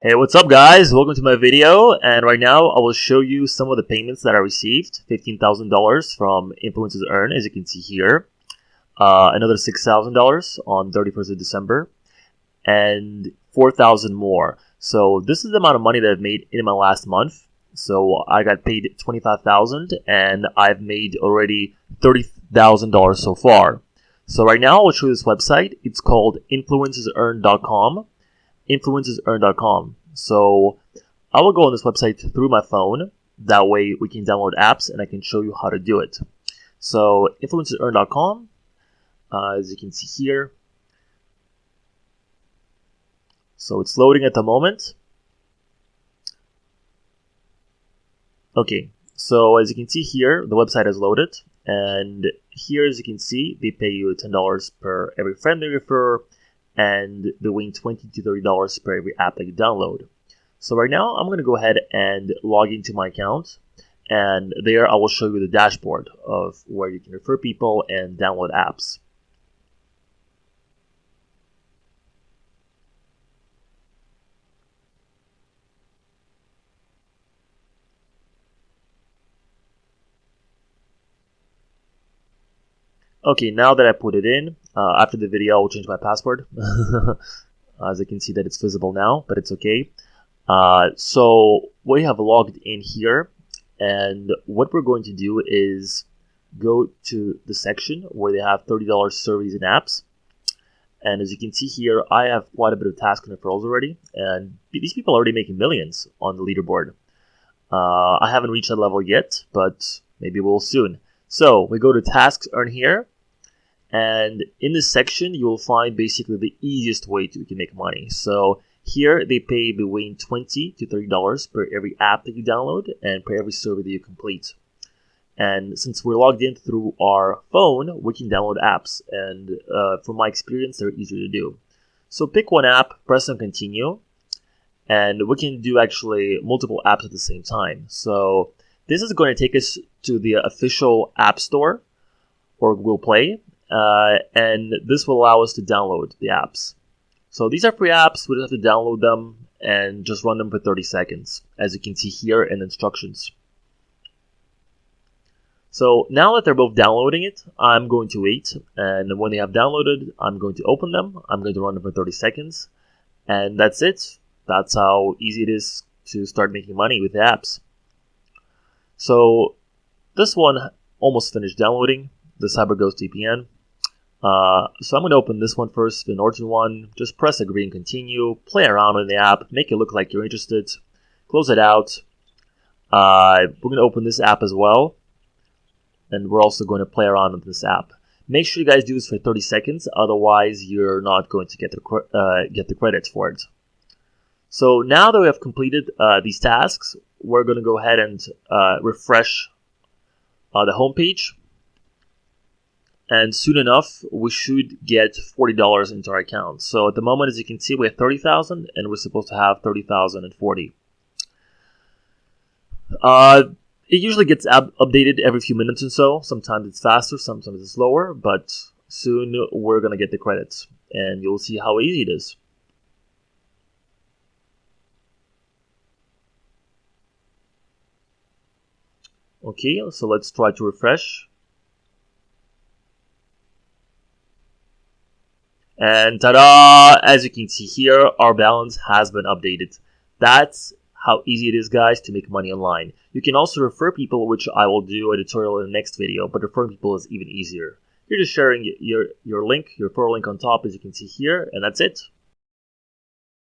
Hey, what's up guys? Welcome to my video, and right now I will show you some of the payments that I received. $15,000 from Influencers Earn, as you can see here. Another $6,000 on 31st of December, and $4,000 more. So this is the amount of money that I've made in my last month. So I got paid $25,000 and I've made already $30,000 so far. So right now I'll show you this website. It's called influencersearn.com. influencersearn.com. So I will go on this website through my phone. That way we can download apps and I can show you how to do it. So influencersearn.com, as you can see here. So it's loading at the moment. Okay, so as you can see here, the website has loaded. And here, as you can see, they pay you $10 per every friend they refer, and they win $20 to $30 per every app that you download. So right now, I'm going to go ahead and log into my account. And there, I will show you the dashboard of where you can refer people and download apps. Okay, now that I put it in, after the video, I will change my password. As you can see that it's visible now, but it's okay. So we have logged in here, and what we're going to do is go to the section where they have $30 surveys and apps. And as you can see here, I have quite a bit of task and referrals already, and these people are already making millions on the leaderboard. I haven't reached that level yet, but maybe we'll soon. So we go to tasks earn here. And in this section, you will find basically the easiest way to make money. So here they pay between $20 to $30 per every app that you download and per every survey that you complete. And since we're logged in through our phone, we can download apps. And from my experience, they're easier to do. So pick one app, press on continue, and we can do actually multiple apps at the same time. So this is going to take us to the official App Store or Google Play. And this will allow us to download the apps. So these are free apps. We just have to download them and just run them for 30 seconds, as you can see here in the instructions. So now that they're both downloading it, I'm going to wait. And when they have downloaded, I'm going to open them. I'm going to run them for 30 seconds. And that's it. That's how easy it is to start making money with the apps. So this one almost finished downloading, the CyberGhost VPN. So I'm going to open this one first, the Norton one. Just press agree and continue. Play around with the app. Make it look like you're interested. Close it out. We're going to open this app as well. And we're also going to play around with this app. Make sure you guys do this for 30 seconds. Otherwise, you're not going to get the credits for it. So now that we have completed these tasks, we're going to go ahead and refresh the homepage. And soon enough, we should get $40 into our account. So at the moment, as you can see, we have 30,000, and we're supposed to have 30,040. It usually gets updated every few minutes or so. Sometimes it's faster, sometimes it's slower, but soon we're going to get the credits, and you'll see how easy it is. Okay, so let's try to refresh. And ta-da! As you can see here, our balance has been updated. That's how easy it is, guys, to make money online. You can also refer people, which I will do a tutorial in the next video, but referring people is even easier. You're just sharing your link, your referral link on top, as you can see here, and that's it.